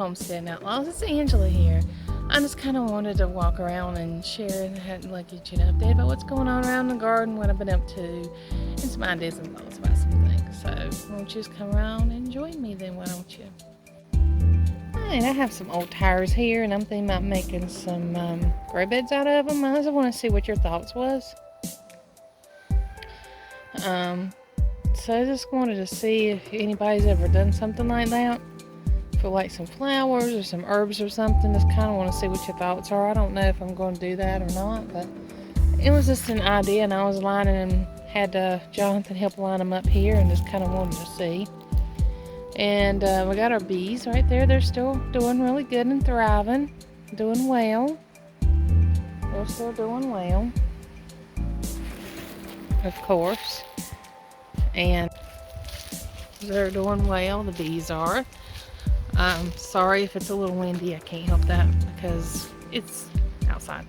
Homesteading Outlaws. It's Angela here. I just kind of wanted to walk around and share and get you an update about what's going on around the garden, what I've been up to, and some ideas and thoughts about some things. So why don't you just come around and join me then, why don't you? Alright, I have some old tires here and I'm thinking about making some grow beds out of them. I just want to see what your thoughts was. So I just wanted to see if anybody's ever done something like that for like some flowers or some herbs or something. Just kind of want to see what your thoughts are. I don't know if I'm going to do that or not, but it was just an idea and I was lining and had Jonathan help line them up here and just kind of wanted to see. And we got our bees right there. They're still doing really good and thriving, doing well. They're still doing well, of course. And they're doing well, the bees are. Sorry if it's a little windy, I can't help that because it's outside.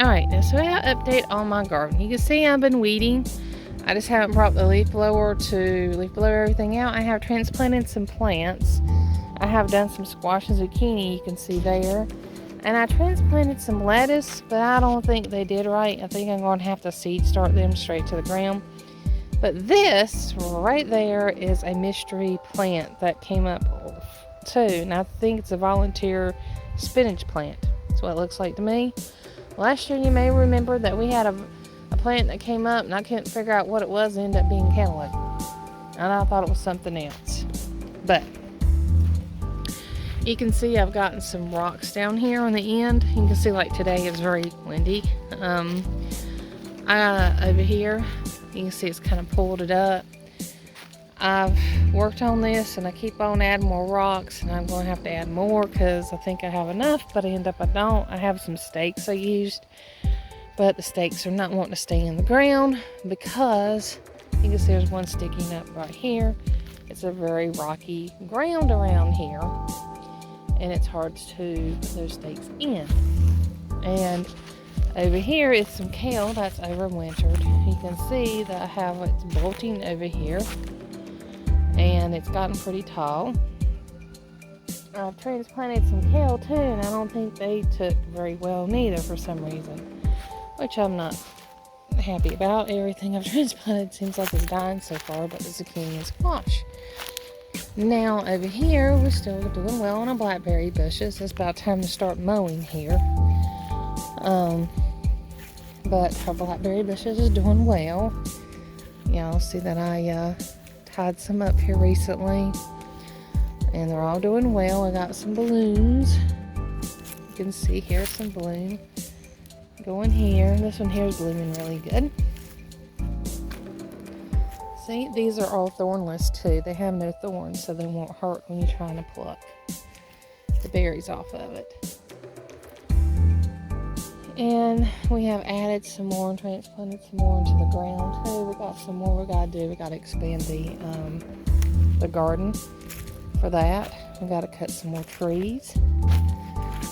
Alright, now so I update on my garden. You can see I've been weeding. I just haven't brought the leaf blower to leaf blow everything out. I have transplanted some plants. I have done some squash and zucchini, you can see there. And I transplanted some lettuce, but I don't think they did right. I think I'm going to have to seed start them straight to the ground. But this right there is a mystery plant that came up too. And I think it's a volunteer spinach plant. That's what it looks like to me. Last year you may remember that we had a plant that came up and I couldn't figure out what it was. It ended up being cantaloupe. And I thought it was something else. But you can see I've gotten some rocks down here on the end. You can see like today it's very windy. Over here, you can see it's kind of pulled it up. I've worked on this and I keep on adding more rocks and I'm going to have to add more because I think I have enough, but I end up I don't. I have some stakes I used, but the stakes are not wanting to stay in the ground because you can see there's one sticking up right here. It's a very rocky ground around here and it's hard to put those stakes in. And over here is some kale that's overwintered. You can see that I have it's bolting over here and it's gotten pretty tall. I've transplanted some kale too and I don't think they took very well neither for some reason, which I'm not happy about. Everything I've transplanted seems like it's dying so far, but the zucchini and squash. Now over here we're still doing well on our blackberry bushes. It's about time to start mowing here. But our blackberry bushes is doing well. Y'all see that I tied some up here recently and they're all doing well. I got some balloons. You can see here some bloom going here. This one here is blooming really good. See, these are all thornless too. They have no thorns, so they won't hurt when you're trying to pluck the berries off of it. And we have added some more and transplanted some more into the ground too. We got some more we gotta do. We gotta expand the garden for that. We gotta cut some more trees,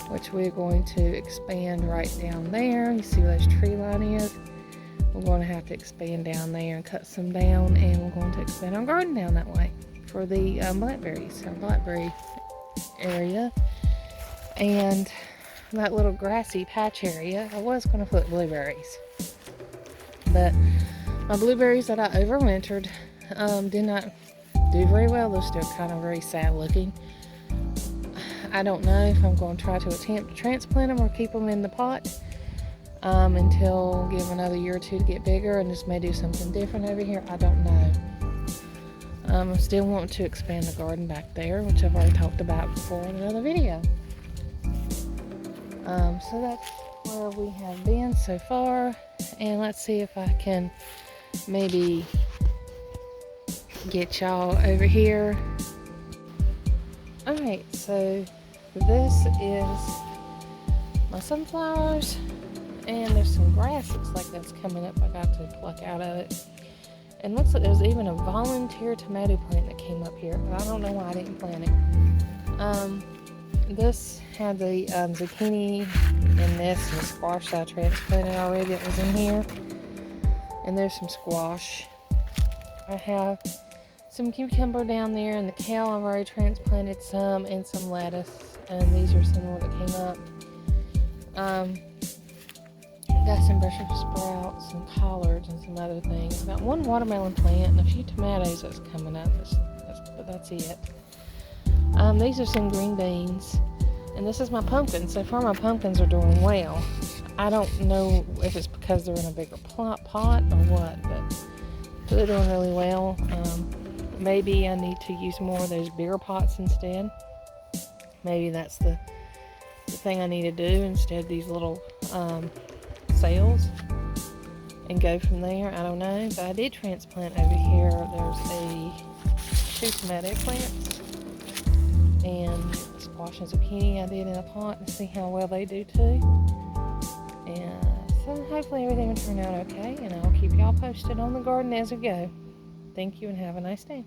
which we're going to expand right down there. You see where this tree line is? We're going to have to expand down there and cut some down, and we're going to expand our garden down that way for the blackberries, our blackberry area. And that little grassy patch area, I was going to put blueberries, but my blueberries that I overwintered did not do very well. They're still kind of very sad looking. I don't know if I'm going to try to attempt to transplant them or keep them in the pot until give them another year or two to get bigger, and just may do something different over here. I don't know. I still want to expand the garden back there, which I've already talked about before in another video. So that's where we have been so far, and let's see if I can maybe get y'all over here. Alright, so this is my sunflowers, and there's some grass looks like that's coming up I got to pluck out of it. And looks like there's even a volunteer tomato plant that came up here, but I don't know why I didn't plant it. This had the zucchini and this and the squash that I transplanted already that was in here. And there's some squash. I have some cucumber down there, and the kale I've already transplanted some, and some lettuce. And these are some more that came up. Got some Brussels sprouts and collards and some other things. Got one watermelon plant and a few tomatoes that's coming up. But that's it. These are some green beans, and this is my pumpkin. So far, my pumpkins are doing well. I don't know if it's because they're in a bigger pot or what, but they're doing really well. Maybe I need to use more of those bigger pots instead. Maybe that's the thing I need to do instead of these little sails, and go from there. I don't know, but I did transplant over here. There's 2 tomato plants and squash and zucchini I did in a pot, and see how well they do too. And so hopefully everything will turn out okay, and I'll keep y'all posted on the garden as we go. Thank you and have a nice day.